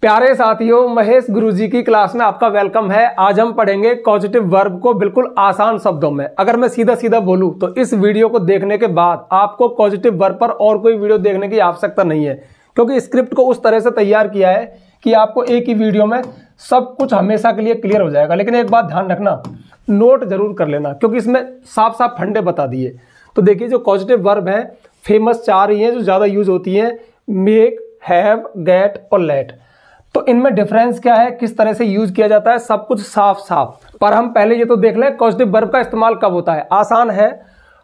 प्यारे साथियों, महेश गुरुजी की क्लास में आपका वेलकम है। आज हम पढ़ेंगे कॉजेटिव वर्ब को बिल्कुल आसान शब्दों में। अगर मैं सीधा सीधा बोलूं तो इस वीडियो को देखने के बाद आपको कॉजेटिव वर्ब पर और कोई वीडियो देखने की आवश्यकता नहीं है, क्योंकि स्क्रिप्ट को उस तरह से तैयार किया है कि आपको एक ही वीडियो में सब कुछ हमेशा के लिए क्लियर हो जाएगा। लेकिन एक बात ध्यान रखना, नोट जरूर कर लेना, क्योंकि इसमें साफ साफ फंडे बता दिए। तो देखिए, जो कॉजेटिव वर्ब है फेमस चार ही हैं जो ज्यादा यूज होती है, मेक, हैव, गेट और लेट। तो इनमें डिफरेंस क्या है, किस तरह से यूज किया जाता है, सब कुछ साफ साफ। पर हम पहले ये तो देख लें कॉजेटिव वर्ब का इस्तेमाल कब होता है। आसान है,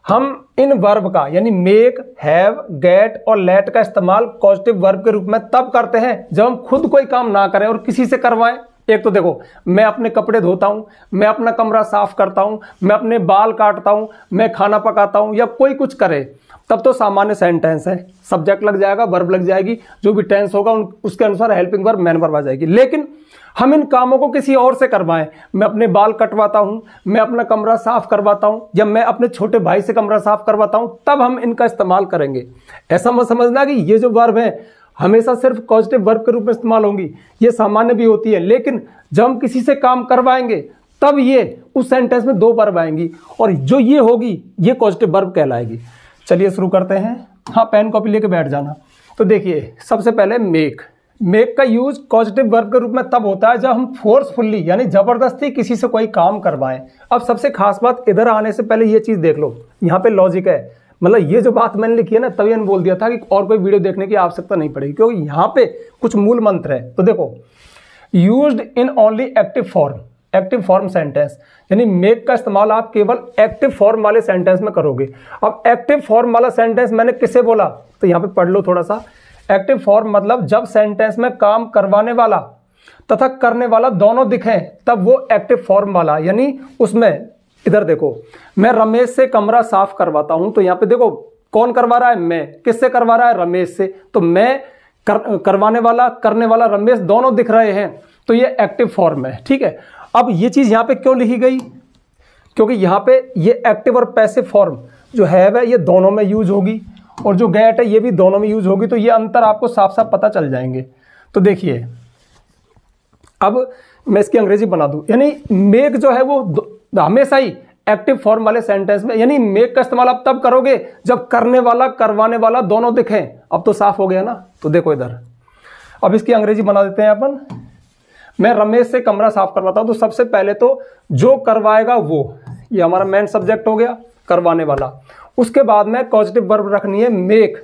हम इन वर्ब का यानी मेक, हैव, गेट और लेट का इस्तेमाल कॉजेटिव वर्ब के रूप में तब करते हैं जब हम खुद कोई काम ना करें और किसी से करवाएं। एक तो देखो, मैं अपने कपड़े धोता हूं, मैं अपना कमरा साफ करता हूं, मैं अपने बाल काटता हूं, मैं खाना पकाता हूं, या कोई कुछ करे, तब तो सामान्य सेंटेंस है, सब्जेक्ट लग जाएगा, वर्ब लग जाएगी, जो भी टेंस होगा उसके अनुसार हेल्पिंग वर्ब, मेन वर्ब आ जाएगी। लेकिन हम इन कामों को किसी और से करवाएं, मैं अपने बाल कटवाता हूं, मैं अपना कमरा साफ करवाता हूं, या मैं अपने छोटे भाई से कमरा साफ करवाता हूं, तब हम इनका इस्तेमाल करेंगे। ऐसा मत समझना कि ये जो वर्ब है हमेशा सिर्फ पॉजिटिव वर्ब के रूप में इस्तेमाल होंगी, ये सामान्य भी होती है। लेकिन जब हम किसी से काम करवाएंगे तब ये उस सेंटेंस में दो वर्ब आएंगी, और जो ये होगी ये पॉजिटिव वर्ब कहलाएगी। चलिए शुरू करते हैं। हाँ, पेन कॉपी लेके बैठ जाना। तो देखिए, सबसे पहले मेक। मेक का यूज पॉजिटिव वर्ब के रूप में तब होता है जब हम फोर्सफुल्ली यानी जबरदस्ती किसी से कोई काम करवाएं। अब सबसे खास बात, इधर आने से पहले ये चीज देख लो, यहाँ पे लॉजिक है। मतलब ये जो बात मैंने लिखी है ना, तभी मैंने बोल दिया था कि और कोई वीडियो देखने की आवश्यकता नहीं पड़ेगी, क्योंकि यहाँ पे कुछ मूल मंत्र है। तो देखो, used in only active form, active form sentence, यानी मेक का इस्तेमाल आप केवल एक्टिव फॉर्म वाले सेंटेंस में करोगे। अब एक्टिव फॉर्म वाला सेंटेंस मैंने किसे बोला, तो यहाँ पे पढ़ लो थोड़ा सा। एक्टिव फॉर्म मतलब जब सेंटेंस में काम करवाने वाला तथा करने वाला दोनों दिखें, तब वो एक्टिव फॉर्म वाला। यानी उसमें इधर देखो, मैं रमेश से कमरा साफ करवाता हूं, तो यहाँ पे देखो कौन करवा रहा है, मैं। किससे करवा रहा है, रमेश से। तो मैं करवाने वाला, करने वाला रमेश दोनों दिख रहे हैं, तो ये एक्टिव फॉर्म है। ठीक है, अब ये चीज यहां पे क्यों लिखी गई, क्योंकि यहां पे ये एक्टिव और पैसिव फॉर्म जो हैव है ये दोनों में यूज होगी, और जो गेट है ये भी दोनों में यूज होगी। तो ये अंतर आपको साफ साफ पता चल जाएंगे। तो देखिए, अब मैं इसकी अंग्रेजी बना दूं, यानी मेक जो है वो हमेशा ही एक्टिव फॉर्म वाले सेंटेंस में, यानी मेक का इस्तेमाल आप तब करोगे जब करने वाला करवाने वाला दोनों दिखें। अब तो साफ हो गया ना। तो देखो इधर, अब इसकी अंग्रेजी बना देते हैं अपन। मैं रमेश से कमरा साफ करवाता हूं, तो सबसे पहले तो जो करवाएगा वो, ये हमारा मेन सब्जेक्ट हो गया, करवाने वाला। उसके बाद में पॉजिटिव वर्ब रखनी है मेक।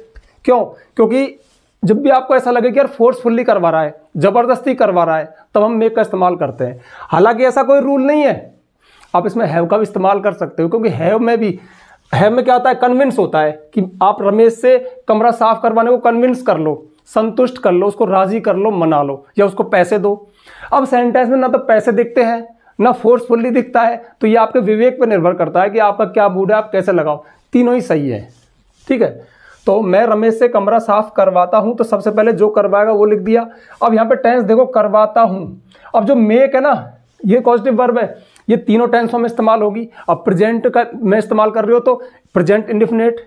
क्यों? क्योंकि जब भी आपको ऐसा लगे कि यार फोर्सफुल्ली करवा रहा है, जबरदस्ती करवा रहा है, तब हम मेक का इस्तेमाल करते हैं। हालांकि ऐसा कोई रूल नहीं है, आप इसमें हैव का भी इस्तेमाल कर सकते हो, क्योंकि हैव में क्या होता है, कन्विंस होता है कि आप रमेश से कमरा साफ करवाने को कन्विंस कर लो, संतुष्ट कर लो, उसको राजी कर लो, मना लो, या उसको पैसे दो। अब सेंटेंस में ना तो पैसे दिखते हैं ना फोर्सफुल्ली दिखता है, तो ये आपके विवेक पर निर्भर करता है कि आपका क्या मूड है, आप कैसे लगाओ। तीनों ही सही है। ठीक है, तो मैं रमेश से कमरा साफ करवाता हूं, तो सबसे पहले जो करवाएगा वो लिख दिया। अब यहाँ पे टेंस देखो, करवाता हूं। अब जो मेक है ना, ये पॉजिटिव वर्ब है, ये तीनों टेंसों में इस्तेमाल होगी। अब प्रेजेंट का मैं इस्तेमाल कर रही हो तो प्रेजेंट इंडेफिनिट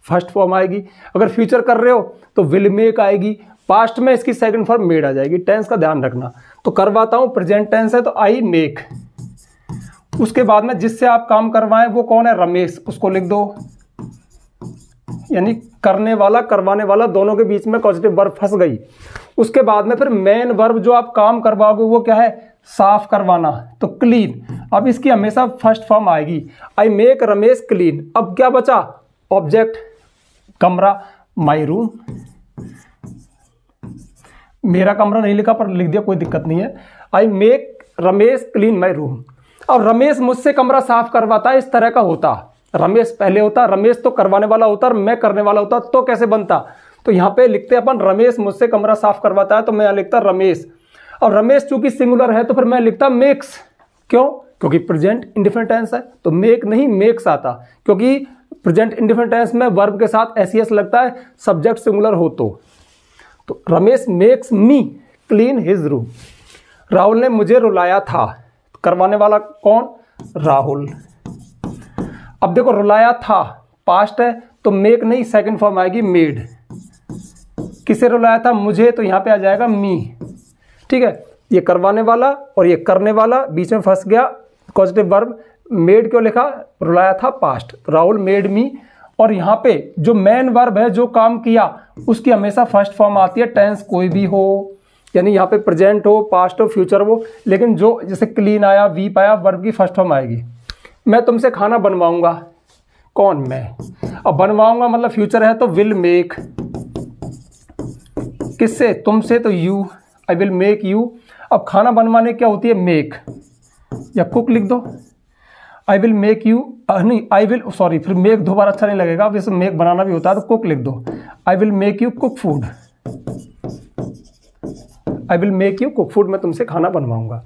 फर्स्ट फॉर्म आएगी, अगर फ्यूचर कर रहे हो तो विल मेक आएगी, पास्ट में इसकी सेकंड फॉर्म मेड आ जाएगी। टेंस का ध्यान रखना। तो करवाता हूं प्रेजेंट टेंस है, तो आई मेक। उसके बाद में जिससे आप काम करवाएं वो कौन है, रमेश, उसको लिख दो। यानी करने वाला करवाने वाला दोनों के बीच में पॉजिटिव वर्ब फंस गई। उसके बाद में फिर मेन वर्ब जो आप काम करवाओगे वो क्या है, साफ करवाना, तो क्लीन। अब इसकी हमेशा फर्स्ट फॉर्म आएगी, आई मेक रमेश क्लीन। अब क्या बचा, ऑब्जेक्ट, कमरा, माई रूम। मेरा कमरा नहीं लिखा पर लिख दिया, कोई दिक्कत नहीं है। I make Ramesh clean my room. अब रमेश मुझसे कमरा साफ करवाता है, इस तरह का होता, रमेश पहले होता, रमेश तो करवाने वाला होता और मैं करने वाला होता, तो कैसे बनता, तो यहाँ पे लिखते अपन रमेश मुझसे कमरा साफ करवाता है, तो मैं लिखता रमेश। और रमेश चूंकि सिंगुलर है तो फिर मैं लिखता मेक्स। क्यों? क्योंकि प्रेजेंट इंडेफिनिट टेंस है, तो मेक नहीं मेक्स आता, क्योंकि प्रेजेंट इंडेफिनिट टेंस में वर्ब के साथ एस लगता है, सब्जेक्ट सिंगुलर हो तो Ramesh makes me clean his room. Rahul ने मुझे रुलाया था, करवाने वाला कौन, राहुल। अब देखो, रुलाया था पास्ट है, तो मेक नहीं सेकंड फॉर्म आएगी मेड। किसे रुलाया था, मुझे, तो यहां पे आ जाएगा मी। ठीक है, ये करवाने वाला और ये करने वाला बीच में फंस गया। पॉजिटिव वर्ब मेड क्यों लिखा, रुलाया था पास्ट, राहुल मेड मी। और यहाँ पे जो मेन वर्ब है जो काम किया उसकी हमेशा फर्स्ट फॉर्म आती है, टेंस कोई भी हो, यानी यहाँ पे प्रेजेंट हो, पास्ट हो, फ्यूचर हो, लेकिन जो जैसे क्लीन आया, वीप आया, वर्ब की फर्स्ट फॉर्म आएगी। मैं तुमसे खाना बनवाऊंगा, कौन, मैं। अब बनवाऊंगा मतलब फ्यूचर है तो विल मेक, किससे, तुमसे तो you, I will make you. अब खाना बनवाने क्या होती है, मेक या कुक लिख दो, आई विल मेक यू, नहीं आई विल, सॉरी फिर मेक दो बार अच्छा नहीं लगेगा, अब इसे मेक बनाना भी होता है तो कुक लिख दो, I will make you cook food, I will make you cook food, मैं तुमसे खाना बनवाऊंगा।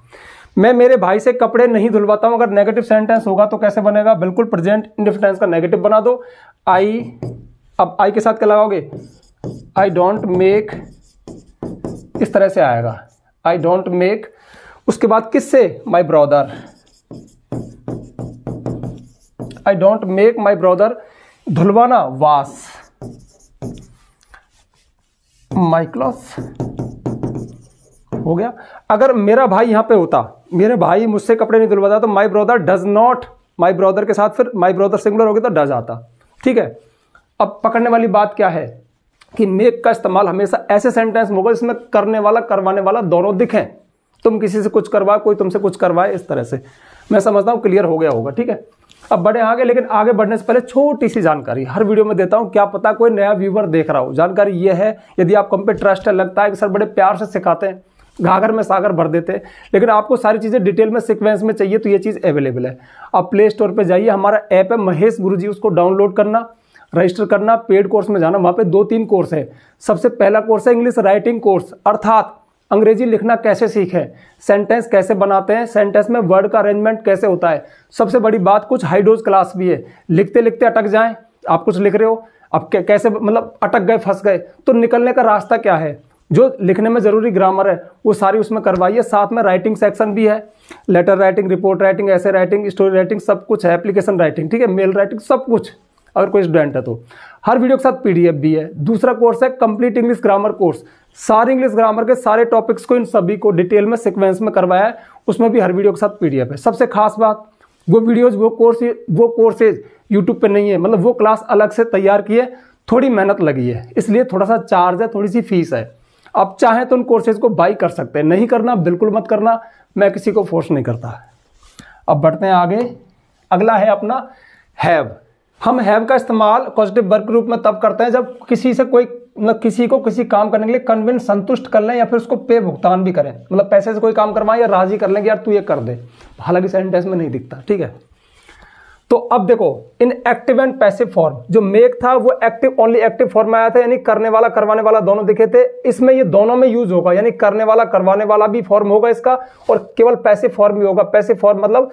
मैं मेरे भाई से कपड़े नहीं धुलवाता हूं, अगर नेगेटिव सेंटेंस होगा तो कैसे बनेगा, बिल्कुल प्रेजेंट इंडेफिनिट का नेगेटिव बना दो, आई। अब आई के साथ क्या लगाओगे, आई डोंट मेक, इस तरह से आएगा, आई डोंट मेक। उसके बाद किससे, my brother, I don't make my brother धुलवाना, वाश माई क्लॉथ, हो गया। अगर मेरा भाई यहां पे होता, मेरे भाई मुझसे कपड़े नहीं धुलवाता तो my brother does not, my brother के साथ फिर माई ब्रदर सिंगुलर हो गया तो डज आता, ठीक है। अब पकड़ने वाली बात क्या है कि मेक का इस्तेमाल हमेशा ऐसे सेंटेंस में होगा जिसमें करने वाला करवाने वाला दोनों दिखें। तुम किसी से कुछ करवाए, कोई तुमसे कुछ करवाए, इस तरह से। मैं समझता हूं क्लियर हो गया होगा, ठीक है। अब बढ़े आगे, लेकिन आगे बढ़ने से पहले छोटी सी जानकारी हर वीडियो में देता हूं, क्या पता कोई नया व्यूवर देख रहा हो। जानकारी ये है, यदि आपको हम पे ट्रस्ट है, लगता है कि सर बड़े प्यार से सिखाते हैं, घाघर में सागर भर देते हैं, लेकिन आपको सारी चीज़ें डिटेल में सीक्वेंस में चाहिए तो ये चीज़ अवेलेबल है। आप प्ले स्टोर पे जाइए, हमारा ऐप है महेश गुरुजी, उसको डाउनलोड करना, रजिस्टर करना, पेड कोर्स में जाना, वहाँ पे 2-3 कोर्स है। सबसे पहला कोर्स है इंग्लिश राइटिंग कोर्स, अर्थात अंग्रेजी लिखना कैसे सीखें, सेंटेंस कैसे बनाते हैं, सेंटेंस में वर्ड का अरेंजमेंट कैसे होता है। सबसे बड़ी बात, कुछ हाई डोज क्लास भी है, लिखते लिखते अटक जाएं, आप कुछ लिख रहे हो, अब कैसे मतलब अटक गए, फंस गए, तो निकलने का रास्ता क्या है, जो लिखने में जरूरी ग्रामर है वो सारी उसमें करवाइए। साथ में राइटिंग सेक्शन भी है, लेटर राइटिंग, रिपोर्ट राइटिंग, ऐसे राइटिंग, स्टोरी राइटिंग, सब कुछ है, एप्लीकेशन राइटिंग, ठीक है, मेल राइटिंग, सब कुछ। अगर कोई स्टूडेंट है तो हर वीडियो के साथ पीडीएफ भी है। दूसरा कोर्स है कंप्लीट इंग्लिश ग्रामर कोर्स, सारे इंग्लिश ग्रामर के सारे टॉपिक्स को, इन सभी को डिटेल में सीक्वेंस में करवाया है, उसमें भी हर वीडियो के साथ पीडीएफ है। सबसे खास बात, वो वीडियोज, वो कोर्सेज यूट्यूब पे नहीं है, मतलब वो क्लास अलग से तैयार की है, थोड़ी मेहनत लगी है, इसलिए थोड़ा सा चार्ज है, थोड़ी सी फीस है। आप चाहें तो उन कोर्सेज को बाई कर सकते हैं, नहीं करना बिल्कुल मत करना, मैं किसी को फोर्स नहीं करता। अब बढ़ते हैं आगे, अगला है अपना हैव। हम हैव का इस्तेमाल पॉजिटिव वर्ब के रूप में तब करते हैं जब किसी से कोई, मतलब किसी को किसी काम करने के लिए कन्विंस, संतुष्ट कर लें, या फिर उसको पे भुगतान भी करें, मतलब पैसे से कोई काम करवाएं या राजी कर लें कि यार तू ये कर दे, हालांकि सेंटेंस में नहीं दिखता, ठीक है। तो अब देखो, इन एक्टिव एंड पैसिव फॉर्म, जो मेक था वो एक्टिव, ओनली एक्टिव फॉर्म में आया था, यानी करने वाला करवाने वाला दोनों दिखे थे। इसमें ये दोनों में यूज होगा, यानी करने वाला करवाने वाला भी फॉर्म होगा इसका, और केवल पैसिव फॉर्म भी होगा। पैसिव फॉर्म मतलब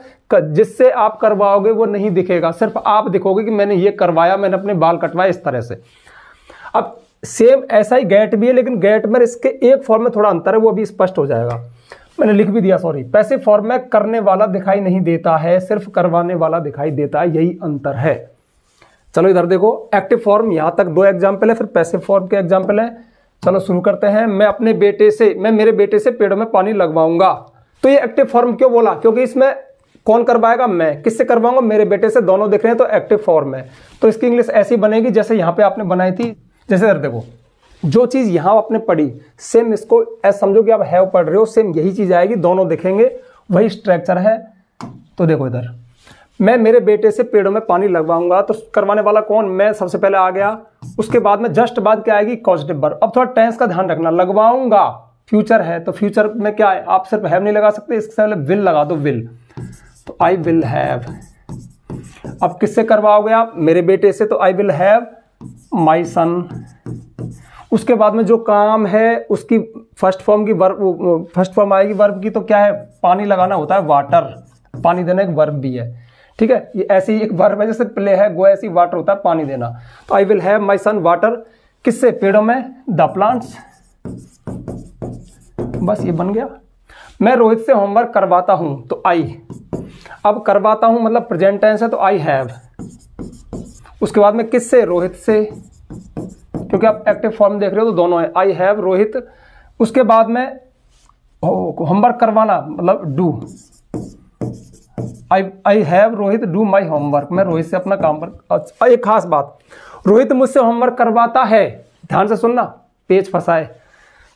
जिससे आप करवाओगे वो नहीं दिखेगा, सिर्फ आप दिखोगे कि मैंने ये करवाया, मैंने अपने बाल कटवाए, इस तरह से। अब सेम ऐसा ही गेट भी है, लेकिन गेट में इसके एक फॉर्म में थोड़ा अंतर है, वो अभी स्पष्ट हो जाएगा, मैंने लिख भी दिया, सॉरी। पैसिव फॉर्म में करने वाला दिखाई नहीं देता है, सिर्फ करवाने वाला दिखाई देता है, यही अंतर है। चलो इधर देखो, एक्टिव फॉर्म, यहां तक 2 एग्जाम्पल है, फिर पैसिव फॉर्म के एग्जाम्पल है। चलो शुरू करते हैं। मैं मेरे बेटे से पेड़ों में पानी लगवाऊंगा। तो ये एक्टिव फॉर्म क्यों बोला, क्योंकि इसमें कौन करवाएगा, मैं। किससे करवाऊंगा, मेरे बेटे से, दोनों दिख रहे हैं तो एक्टिव फॉर्म है। तो इसकी इंग्लिश ऐसी बनेगी जैसे यहाँ पे आपने बनाई थी। जैसे इधर देखो, जो चीज यहां आपने पढ़ी, सेम इसको ऐसा समझो कि आप हैव पढ़ रहे हो, सेम यही चीज आएगी, दोनों दिखेंगे, वही स्ट्रक्चर है। तो देखो इधर, मैं मेरे बेटे से पेड़ों में पानी लगवाऊंगा, तो करवाने वाला कौन, मैं सबसे पहले आ गया। उसके बाद में जस्ट बाद क्या आएगी, पॉजिटिव वर्ब। अब थोड़ा टेंस का ध्यान रखना, लगवाऊंगा फ्यूचर है, तो फ्यूचर में क्या है, आप सिर्फ हैव नहीं लगा सकते, इसके पहले विल लगा दो, विल। तो आई विल हैव। अब किससे करवाओगे आप, मेरे बेटे से, तो आई विल हैव माई सन। उसके बाद में जो काम है उसकी फर्स्ट फॉर्म की वर्ब, फर्स्ट फॉर्म आएगी वर्ब की, तो क्या है, पानी लगाना होता है, वाटर, पानी देना एक वर्ब भी है, ठीक है। ये ऐसी एक वर्ब है, जैसे प्ले है, गो, ऐसी वाटर होता है, पानी देना। तो I will have my son water, किससे, पेड़ों में, द प्लांट्स, बस ये बन गया। मैं रोहित से होमवर्क करवाता हूं, तो आई। अब करवाता हूं मतलब प्रेजेंट टेंस है, तो आई हैव। उसके बाद में किससे, रोहित से, क्योंकि आप एक्टिव फॉर्म देख रहे हो तो दोनों है, आई हैव रोहित। उसके बाद में होमवर्क करवाना मतलब do. I have Rohit do my homework, मैं रोहित से अपना काम पर। एक खास बात, रोहित मुझसे होमवर्क करवाता है, ध्यान से सुनना, पेज फंसाए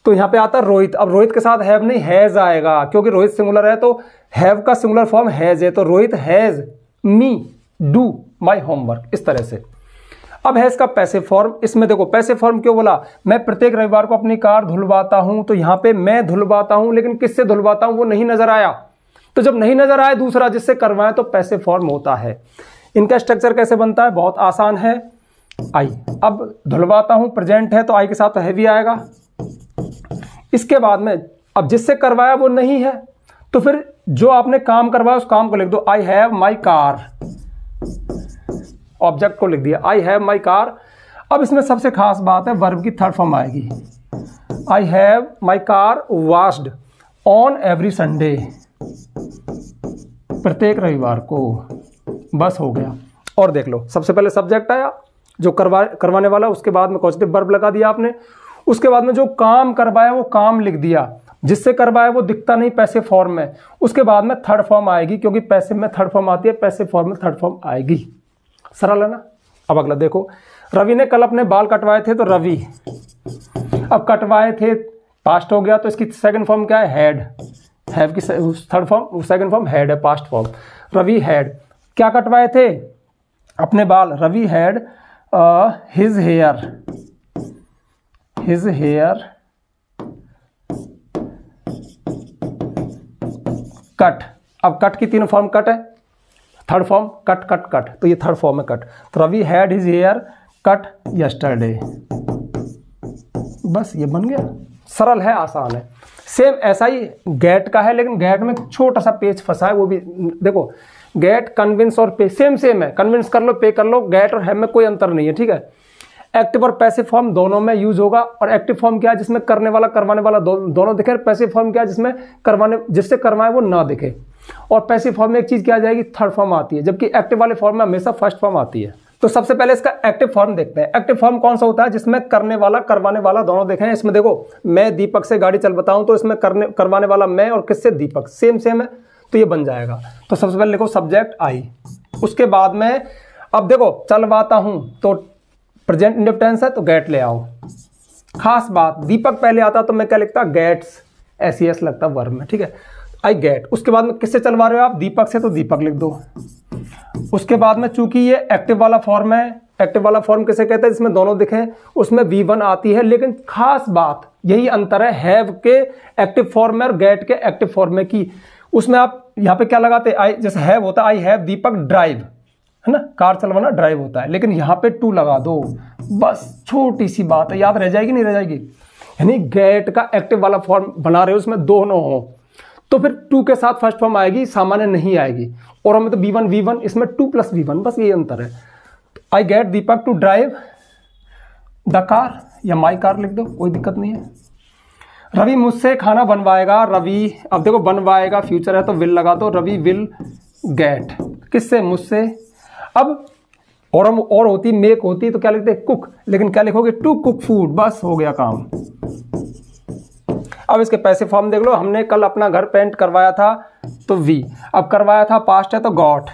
तो यहाँ पे आता है रोहित। अब रोहित के साथ हैव नहीं हैज आएगा, क्योंकि रोहित सिंगुलर है तो हैव का सिंगुलर फॉर्म हैज है, तो Rohit has me do my homework, इस तरह से। अब हैज का पैसिव फॉर्म, इसमें देखो पैसिव फॉर्म क्यों बोला, मैं प्रत्येक रविवार को अपनी कार धुलवाता हूं, तो यहाँ पे मैं धुलवाता हूं, लेकिन किससे धुलवाता हूं वो नहीं नजर आया, तो जब नहीं नजर आया दूसरा जिससे करवाएं तो पैसिव फॉर्म होता है। इनका स्ट्रक्चर कैसे बनता है, बहुत आसान है। आई, अब धुलवाता हूं प्रेजेंट है तो आई के साथ तो हैवी आएगा। इसके बाद में अब जिससे करवाया वो नहीं है, तो फिर जो आपने काम करवाया उस काम को लिख दो, I have my car, object को लिख दिया आई हैव माई कार। अब इसमें सबसे खास बात है वर्ब की थर्ड फॉर्म आएगी, I have my car washed on every Sunday, प्रत्येक रविवार को, बस हो गया। और देख लो, सबसे पहले सब्जेक्ट आया जो करवाने वाला, उसके बाद में पॉजिटिव वर्ब लगा दिया आपने, उसके बाद में जो काम करवाया वो काम लिख दिया, जिससे करवाया वो दिखता नहीं पैसिव फॉर्म में, उसके बाद में थर्ड फॉर्म आएगी, क्योंकि पैसिव में थर्ड फॉर्म आती है, पैसिव फॉर्म में थर्ड फॉर्म आएगी। सरल है ना। अब अगला देखो, रवि ने कल अपने बाल कटवाए थे, तो रवि, अब कटवाए थे पास्ट हो गया, तो इसकी सेकंड फॉर्म क्या है, हैड, हैव की third form, second form had है, पास्ट फॉर्म। रवि हैड क्या कटवाए थे, अपने बाल, Ravi had his hair cut. अब कट की तीन फॉर्म कट है, third form cut cut cut, तो ये थर्ड फॉर्म है कट। तो Ravi had his hair cut yesterday, बस ये बन गया। सरल है, आसान है। सेम ऐसा ही गेट का है, लेकिन गेट में छोटा सा पेज फंसा है, वो भी देखो, गेट, कन्विंस और पे सेम है, कन्विंस कर लो, पे कर लो, गेट और हैव में कोई अंतर नहीं है, ठीक है। एक्टिव और पैसिव फॉर्म दोनों में यूज होगा। और एक्टिव फॉर्म क्या है, जिसमें करने वाला करवाने वाला दोनों दिखे। पैसिव फॉर्म क्या है, जिसमें जिससे करवाए वो ना दिखे। और पैसिव फॉर्म में एक चीज क्या आ जाएगी, थर्ड फॉर्म आती है, जबकि एक्टिव वाले फॉर्म में हमेशा फर्स्ट फॉर्म आती है। तो सबसे पहले इसका एक्टिव फॉर्म देखते हैं। एक्टिव फॉर्म कौन सा होता है, जिसमें करने वाला करवाने वाला दोनों देखें। इसमें देखो, मैं दीपक से गाड़ी चलवाता हूं, तो इसमें करवाने वाला मैं और किससे, दीपक, सेम है, तो ये बन जाएगा। तो सबसे पहले लिखो सब्जेक्ट आई, उसके बाद में अब देखो चलवाता हूं तो प्रेजेंट इंडेफिनिट टेंस है, तो गेट ले आओ। खास बात, दीपक पहले आता तो मैं क्या लिखता, गेट्स, एस लगता वर्ब में, ठीक है। आई गेट, उसके बाद में किससे चलवा रहे हो आप, दीपक से, तो दीपक लिख दो। उसके बाद में चूंकि ये एक्टिव वाला फॉर्म है, एक्टिव वाला फॉर्म किसे कहते हैं, जिसमें दोनों दिखे, उसमें V1 आती है। लेकिन खास बात यही अंतर है हैव के एक्टिव फॉर्म में और गेट के एक्टिव फॉर्म में की। उसमें आप यहाँ पे क्या लगाते, आई, जैसे हैव होता है, आई हैव दीपक ड्राइव, है ना, कार चलवाना ड्राइव होता है, लेकिन यहाँ पे टू लगा दो, बस छोटी सी बात है, याद रह जाएगी नहीं रह जाएगी। यानी गेट का एक्टिव वाला फॉर्म बना रहे हो, उसमें दोनों हो, तो फिर टू के साथ फर्स्ट फॉर्म आएगी, सामान्य नहीं आएगी। और हमें तो V1, इसमें 2 + V1, बस ये अंतर है। I get Deepak to drive the car, या माई कार लिख दो, कोई दिक्कत नहीं है। रवि मुझसे खाना बनवाएगा, रवि, अब देखो बनवाएगा फ्यूचर है तो विल लगा दो, रवि विल गेट, किससे, मुझसे। अब और होती, मेक होती तो क्या लिखते, कुक, लेकिन क्या लिखोगे, टू कुक फूड, बस हो गया काम। अब इसके पैसिव फॉर्म देख लो, हमने कल अपना घर पेंट करवाया था, तो वी, अब करवाया था पास्ट है तो गॉट,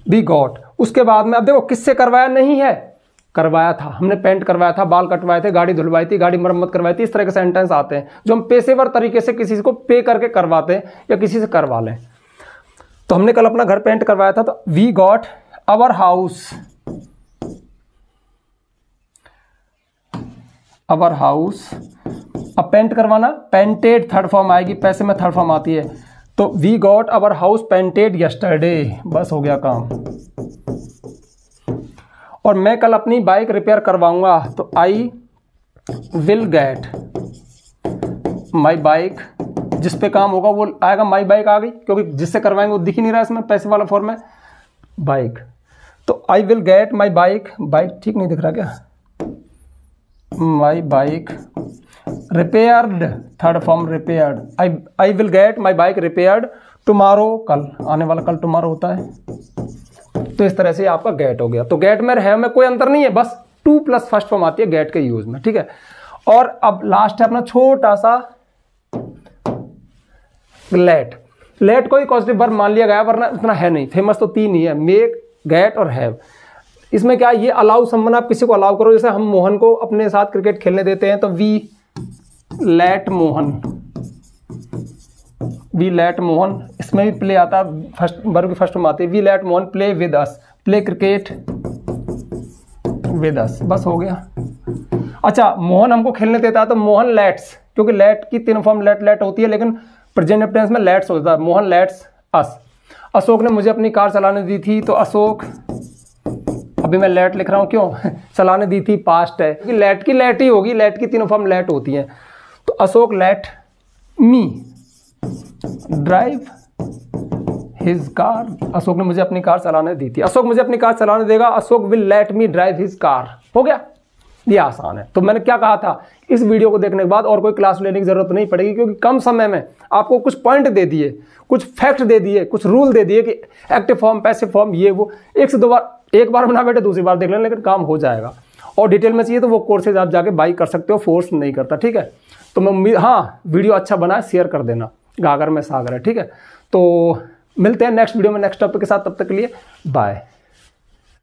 वी गॉट। उसके बाद में अब देखो किससे करवाया, नहीं है, करवाया था, हमने पेंट करवाया था, बाल कटवाए थे, गाड़ी धुलवाई थी, गाड़ी मरम्मत करवाई थी। इस तरह के सेंटेंस आते हैं जो हम पेशेवर तरीके से किसी को पे करके करवाते हैं या किसी से करवा लें। तो हमने कल अपना घर पेंट करवाया था, तो we got our house, our house. अब पेंट करवाना, पेंटेड थर्ड फॉर्म आएगी, पैसे में थर्ड फॉर्म आती है, तो we got our house painted yesterday, बस हो गया काम। और मैं कल अपनी बाइक रिपेयर करवाऊंगा, तो I will get my bike, जिस पे काम होगा वो आएगा, माई बाइक आ गई, क्योंकि जिससे करवाएंगे वो दिख ही नहीं रहा इसमें, पैसे वाला फॉर्म है, बाइक। तो I will get my bike, bike ठीक नहीं दिख रहा क्या, my bike repaired, third form repaired, I will get my bike repaired tomorrow, कल आने वाला कल टुमारो होता है। तो इस तरह से आपका गेट हो गया। तो गेट में है में कोई अंतर नहीं है, बस 2 + फर्स्ट फॉर्म आती है गेट के यूज में, ठीक है। और अब लास्ट है अपना छोटा सा लेट। लेट को ही पॉजिटिव वर्ब मान लिया गया, वरना इतना है नहीं। फेमस तो 3 ही है, मेक, गेट और हैव। इसमें क्या, ये अलाउ समवन, आप किसी को अलाउ करो। जैसे हम मोहन को अपने साथ क्रिकेट खेलने देते हैं तो we let Mohan, we let Mohan. इसमें भी प्ले आता है, फर्स्ट वर्ब की फर्स्ट में आती है। We let Mohan play with us, play cricket with us, बस हो गया। अच्छा, मोहन हमको खेलने देता है तो मोहन लेट्स, क्योंकि लेट की 3 फॉर्म लेट लेट होती है, लेकिन प्रेजेंट टेंस में लेट्स होता है। मोहन लेट्स अस। अशोक ने मुझे अपनी कार चलाने दी थी तो अशोक, अभी मैं लेट लिख रहा हूँ क्यों, चलाने दी थी पास्ट है, क्योंकि लेट की लेट ही होगी, लेट की 3 फॉर्म लेट होती हैं। तो Ashok let me drive his car, Ashok ने मुझे अपनी कार चलाने दी थी। अशोक मुझे अपनी कार चलाने देगा, Ashok will let me drive his car. हो गया, ये आसान है। तो मैंने क्या कहा था, इस वीडियो को देखने के बाद और कोई क्लास लेने की जरूरत नहीं पड़ेगी, क्योंकि कम समय में आपको कुछ पॉइंट दे दिए, कुछ फैक्ट दे दिए, कुछ रूल दे दिए कि एक्टिव फॉर्म, पैसिव फॉर्म, ये वो। 1 से 2 बार, एक बार बना बैठे दूसरी बार देख लें, लेकिन काम हो जाएगा। और डिटेल में चाहिए तो वो कोर्सेज आप जाके बाई कर सकते हो, फोर्स नहीं करता, ठीक है। तो मैं उम्मीद, हाँ वीडियो अच्छा बना है, शेयर कर देना। गागर में सागर है, ठीक है। तो मिलते हैं नेक्स्ट वीडियो में नेक्स्ट टॉपिक के साथ, तब तक के लिए बाय।